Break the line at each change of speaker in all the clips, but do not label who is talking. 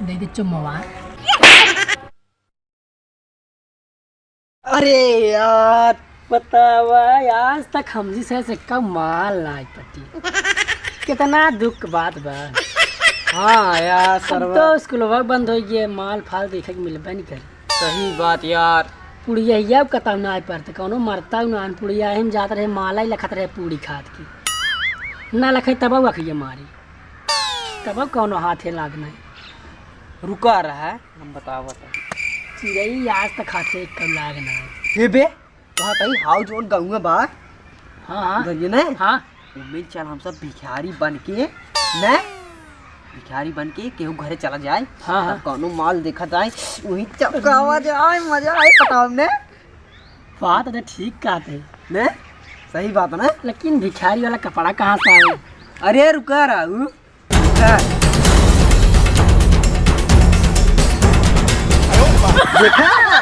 दे दे चुम्मा।
अरे यार बतावा आज तक हमजी से कम माल ना पटी कितना दुख बात बा।
हाँ यार
अब तो स्कूलवा बंद हो गए माल फाल देखे के मिलबे नहीं करे।
सही बात यार।
पुड़िया कतम ना पड़ते कौनो मरता ना पुड़िया हम जाते रहे माला ही लखत रहे पूरी खाद की ना लखे तब अखिए मारी तब कौनो हाथे लागना है।
रुका रहा है हम बताओ
चिड़ई आज तक हाथे कब लागना है।
ये बे वहाँ कहीं हाउ जोन गाँव बा।
हाँ
ना
हाँ
उम्मीद चल हम सब भिखारी बन के न भिखारी बन के केहू घरे चला जाए।
हाँ
कौनो माल देखा जाए वही चपकावा जाए मजा आए बताओ ने।
बात तो ठीक कहते
ने सही बात ना।
लेकिन भिखारी वाला कपड़ा कहाँ से आवे।
अरे रुका राहू रुका। देखा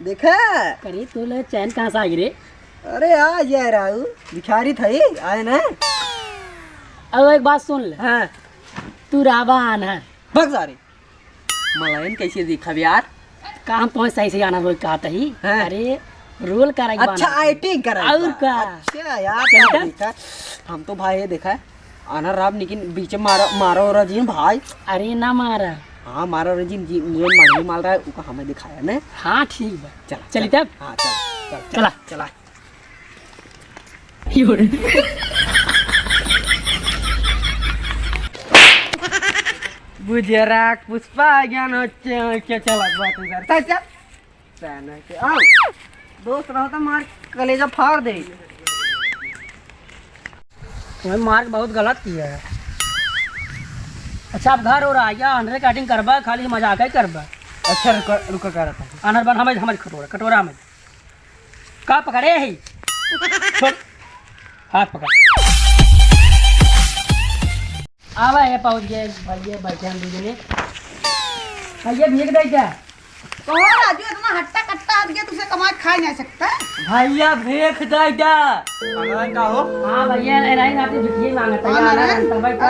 देखा
करे तो ले चैन कहाँ से आ गिरे।
अरे आ जा राहू भिखारी थी आए ना।
अब एक बात सुन ले।
हाँ
तू रावण है
भग सारे मलायन कैसे देखा यार।
कहाँ पहुँच सही से आना हो कहता ही।
हाँ।
अरे रोल करा
अच्छा एक्टिंग करा
और का।
अच्छा यार क्या देखा हम तो भाई ये देखा है आना राम लेकिन बीच में मारो और जी भाई।
अरे ना मारा
हाँ मारो और जी मुझे मारने माल रहा है उसका हमें दिखाया ना।
हाँ ठीक है
चल
चली तब।
हाँ चल
चला
चला बुजराक पुष्पा ज्ञान होचे चला बात कर चल चल के आओ दोस्त रहो तो मार कलेजा फाड़ दे।
तुम्हें मार्क बहुत गलत किया है। अच्छा अब घर हो रहा है क्या अंडर कटिंग करबा खाली मजाक ही करबा।
अच्छा रुका कर रहा था
अनर बन हमें हमारे कटोरा हमें का पकड़े है छोड़ हाथ पकड़ आवा है पहुंच गए भैया बैठे हम दूजने भैया भीग दे क्या।
तो राजू इतना हट्टा कट्टा आदमी तुझसे कमा खा नहीं सकता।
भैया भेख दे क्या।
का हो।
हाँ भैया नहीं आती भिखिए मांगता है
अरे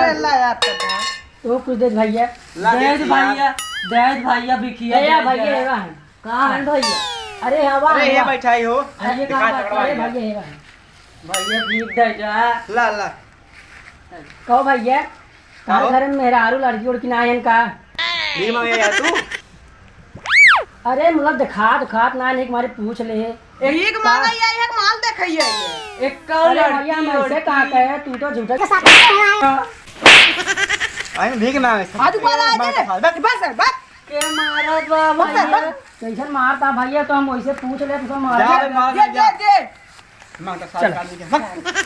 अल्लाह याद करता है
तो कुछ दे भैया
देज भैया बिखिया
भैया हेवा है कहाँ है भैया। अरे हवा
अरे ये बैठाई हो
भैया कहाँ है भैया हेवा है
भैया भीख दे जा ला ला
कहो भैया कहाँ घर में मेहरारू लड़की उड़की ना है इनका
भीख मांगे यार तू।
अरे मतलब दिखात ना नहीं हमारे पूछ ले
भीख मांगा ये एक माल देखइए ये
एक
अरे भैया हम ऐसे कहाँ कहे तू तो झूठा के साथ
आई भीख मांगे
आज वाला आ दे बस बस
के मारत बा भैया कैसन मारता भैया तो हम वैसे पूछ ले तो मार
दे
मांगता सारे आदमी के हक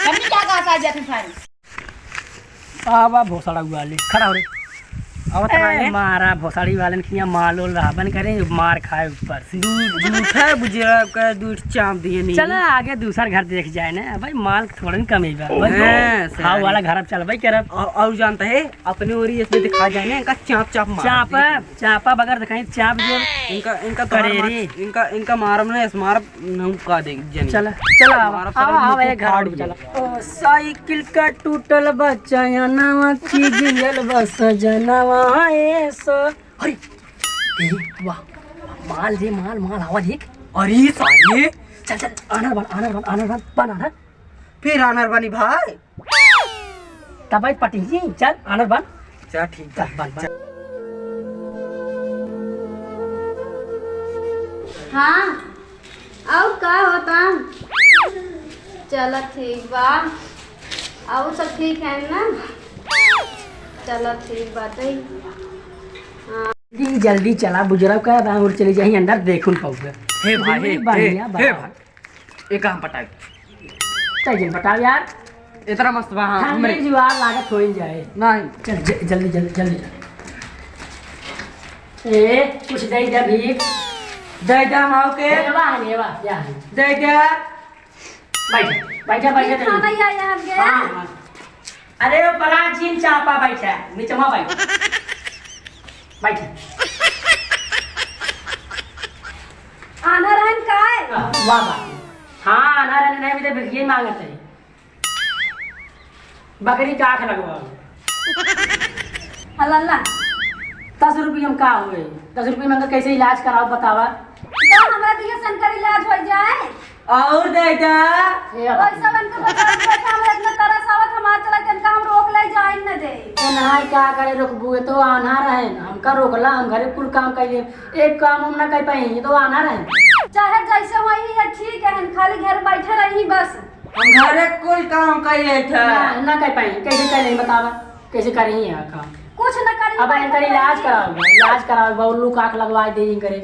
हमने क्या कहा था जैसे सारी
आवा भोसड़ा वाले खड़ा हो रे मारा भोसड़ी वाले ने माल उल रहा बन करे मार खाए ऊपर से
दूध है बुझेरा का दूध चाप दिए नहीं।
चलो आगे दूसरा घर देख जाए ना भाई माल थोड़ा नहीं कमी बा हाँ वाला घर अब चल भाई करब
और जानता है अपने ओरी इसमें दिखा जाए ना इनका चाप चाप मार
चापा बगैर दिखाई चाप जो
इनका
करेरी
इनका मारम ना स्मार का दे
चला चला आओ एक घर चला साइकिल का टूटल बच्चा या नवा की जियल बस जनवा सो अरे वाह माल जी माल माल हवा देख।
अरे सारे
चल चल आनर बन
फिर आनर बनी भाई
तब भाई पटी जी चल आनर बन
चल ठीक है
बन
हाँ और का होता चलो ठीक बा और सब ठीक है ना। चलो ठीक बात है
जल्दी चला बुजुर्ग का और चली जाए अंदर देखुन पाऊंगा।
हे भाई हे भाई एक काम पटाई
चल बताओ यार
इतना मस्त बा। हां
हमरे जुआर लागत हो जाए
नहीं
चल जल्दी ए कुछ दे दे भीख
दे दे माओ के
नेवा क्या है
दे दे
बैठा
हाँ भैया यहाँ गया
हाँ अरे वो बड़ा जीन चापा बैठा नीचे वहाँ बैठ
आना रहन का है
वाह हाँ आना रहन नहीं भी तो भिखिए मांगते हैं बकरी का आँख लगवा
अल्लाह
10 रुपये में का हुए? 10 रुपये में कैसे इलाज कराओ बतावा?
का हमरा दिया शंकर इलाज हो जाए।
और दे दा
पैसा बन के बचा बैठा हमरा इतना तरस आवत हमार चला तनका हम रोक ले जाए न दे।
नहाय का करे रोकबू? तो आना रहे हमका रोकला, हम घरे कुल काम कइले, एक काम हम ना कर पाई, ये तो आना रहे।
चाहे जैसे वही है ठीक है, खाली घर बैठे रही बस।
हम घरे कुल काम कइले थे
ना कर पाई, कैसे करे बतावा? कैसे करी है काम?
कुछ न करी।
अब इनका इलाज कराओ बउल्लू काक लगवा दे करे।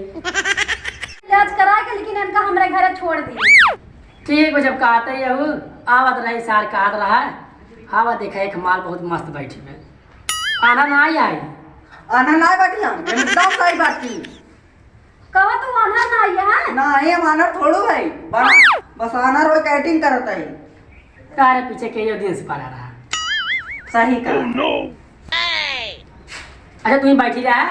इलाज करा के लेकिन इनका हमरे घरे छोड़ दिए।
ठीक है, जब कहते ही हूँ आवत रही सार कहत रहा है। आवा देखा एक माल बहुत मस्त बैठी में, आना ना आई
आना ना बाटी हम एकदम सही बात की।
कहा तू आना ना आई है
ना ये मानर थोड़ू है बस आना रो कैटिंग करत है।
तारे पीछे के यो दिन से पड़ा रहा।
सही कहा।
अच्छा तू ही बैठी रहा,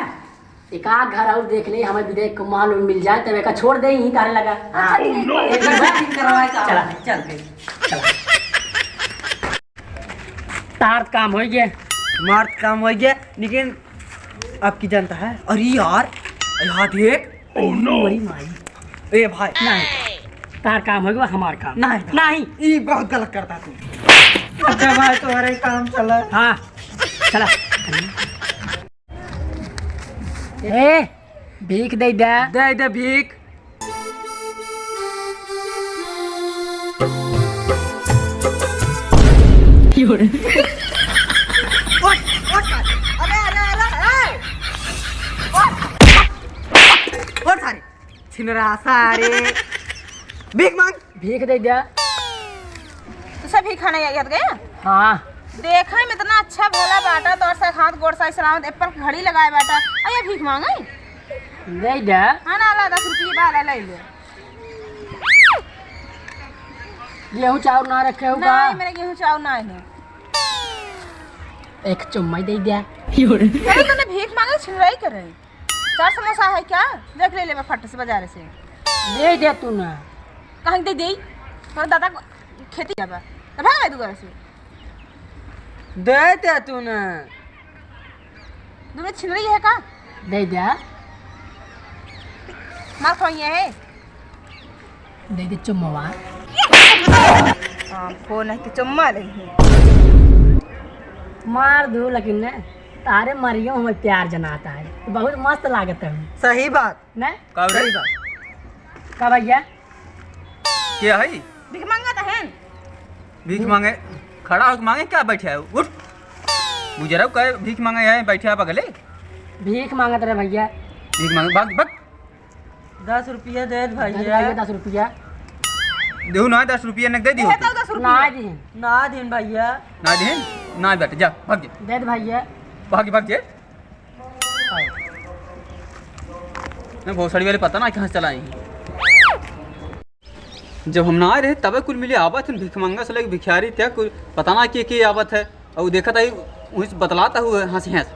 एक आध घर और देख ले, हमें विदेश को माल मिल जाए तब एक छोड़ दे ही तारे लगा।
एक कैटिंग करवाए का
चला
चल के
तार काम हो गया,
मार्ट काम हो गया। लेकिन आपकी जनता है, अरे यार यहाँ देख।
बड़ी माई
ए भाई
नहीं, तार काम हो गया, हमार काम
नहीं
नहीं।
ये बहुत गलत करता तू। अच्छा भाई तुम्हारे काम चला।
हाँ चला। ए भीख दे दे
भीख। छिन रहा सारे भीख मांग।
भीख दे दिया।
तुझे भी खाना याद गया?
हाँ
देखा में इतना अच्छा भोला बाटा तो से हाथ गोड़ से सलामत एप्पल घड़ी लगाए बाटा अये भीख मांगे
दे दिया।
हाँ ना ला 10 रुपये बाला ले ले।
गेहूँ चावल ना रखे हो का?
नहीं मेरे गेहूं चावल ना है।
एक चुम्मा दे दिया।
अरे तूने भीख मांगे छिनराई कर रही। 4 समोसा है क्या? देख ले मैं फट से बाजार से
दे दिया तू ना।
कहीं दे दे तो दादा को खेती जाबा तब भाग मैं दुकान से
दे दे तूने।
तुम्हें छिनराई है का?
दे दिया।
मार खाइए है।
दे दे चुम्मा।
हां फोन है कि चुम्मा ले
मार दो, लेकिन ने तारे मरियो हमें प्यार जनाता है, बहुत मस्त लागत है।
सही बात
ने
सही बात।
का भैया
क्या है?
भीख मांगा था है।
भीख मांगे खड़ा होकर मांगे क्या बैठे है? उठ गुजरा कहे भीख मांगे है बैठे है बगले।
भीख मांगत रहे भैया।
भीख मांगे भाग भाग
10 रुपया दे
भैया
भैया।
10 रुपया
देहु ना 10 रुपये नक दे दियो।
10
ना
रुपये
दी।
ना दिन भैया।
ना दे ना बैठ जा भाग जा
दे दे भैया।
भाग जा। मैं बहुत सारी वाले पता ना कहाँ से चला आई। जब हम ना आए रहे तब कुल मिले आवत है भीख मांगा से लगे भिखारी थे कुल पता ना के आवत है और देखा था वही बतलाता हुआ हंसी हंस।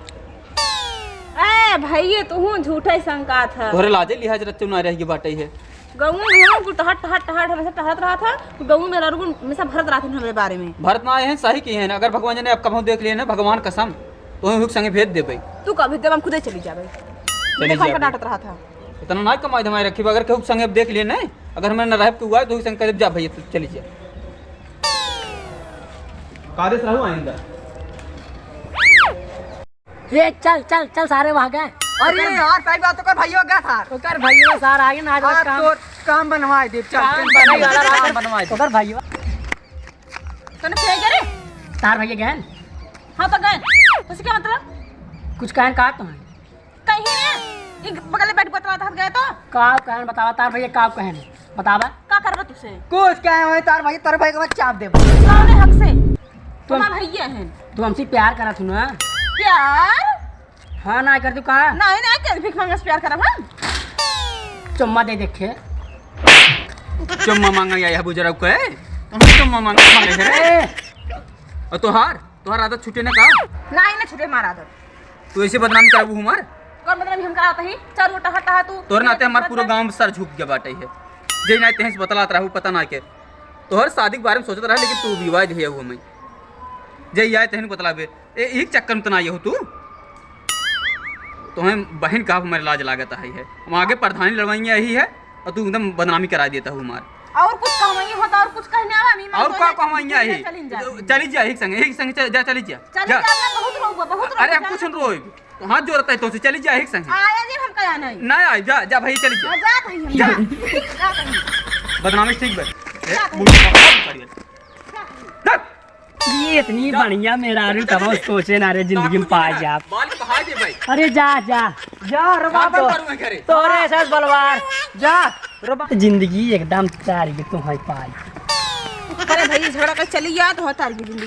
ए भैया तू झूठा शंका था।
तोरे लाजे लिहाज रच्चू ना रह बाटे है।
गऊ में हम कुल टहट टहट टहट हमेशा टहट रहा था। गऊ में ररुगुन हमेशा भरत रहा था हमारे बारे में।
भरत ना आए हैं सही की है ना। अगर भगवान ने अब कभी देख लिए ना भगवान कसम तो हुक संगे भेज दे भाई।
तू कभी देव हम खुदे चली जावे।
चली
देखो
जा
नाटक रहा था।
इतना ना कमाई धमाई रखी अगर केहू संगे देख लिए ना। अगर हमें न रह के हुआ तो संग कर जा भैया तू चली जा। कादेश रहू आइंदा।
ये चल चल चल सारे वहाँ गए।
अरे यार सही बात तो कर भैया गया था।
तो कर भैया सार आगे ना आज
आज
काम
तो काम बनवाए दे। चल
काम बनवाए वाला रहा।
काम बनवाए
तो
दे।
कर भैया
तूने फेंक गए रे?
तार भैया गए
हां तो गए। तो क्या मतलब?
कुछ कहन कहा तुम्हें?
कहीं ने एक बगल में बैठ बतला था गए तो
काव कहन बतावा। तार भैया काव कहन बतावा।
का करबा तुसे?
कुछ क्या है तार भाई तार भाई को चाप दे।
सारे हक से
तुम
तुम भैया हैं।
तू हमसे प्यार करा तू ना?
प्यार
हाँ ना कर तू कहा
नहीं नहीं कर भीख मांगे से प्यार करब हम।
चुम्मा दे देखे।
चुम्मा मांगा या बुजरा को है तुम चुम्मा मांगे रे। और तोहार आदत छूटे ना का?
नहीं ना छुटे मारा आदत।
तू ऐसे बदनामी कराबू हमार?
कौन मतलब हम कराता ही? चार मोटा हटा तू।
तोर नाते हमार पूरा गांव सर झुक गया बाटे है। जे ना तेहस बतलात रहू पता ना के। तोहर शादी के बारे में सोचत रहा लेकिन तू विवाह है वो मैं। जे आए तेहन बतलाबे ए एक चक्कर में तना ये हो तू। तुम्हें बहन का हमारे लाज लागत है हम आगे प्रधानी लड़वाइया यही है और तू एकदम बदनामी करा देता हूँ हमारे
और कुछ कहवाई होता और कुछ कहने आवा मी
और का कहवाइया ही चली जा एक संग जा चली जा
चल
जा
जा बहुत रोब बहुत
अरे हम कुछ रोए तो हाथ जोड़ता है तो से चली जा एक संग
आया जी हम कया नहीं
ना आ जा जा भाई चली जा
जा कहीं
जा।
जा कहीं
बदनामी ठीक बे
ये इतनी बढ़िया मेरा रू तब सोचे ना रे जिंदगी में पाए जा
बाल बहा दे भाई
अरे जा जा जा रबा तो
करूं घरे
तोरे ऐसा बलवार जा रबा जिंदगी एकदम तारी के तू है पाई
अरे भाई झगड़ा कर चली जा तो तार की जिंदगी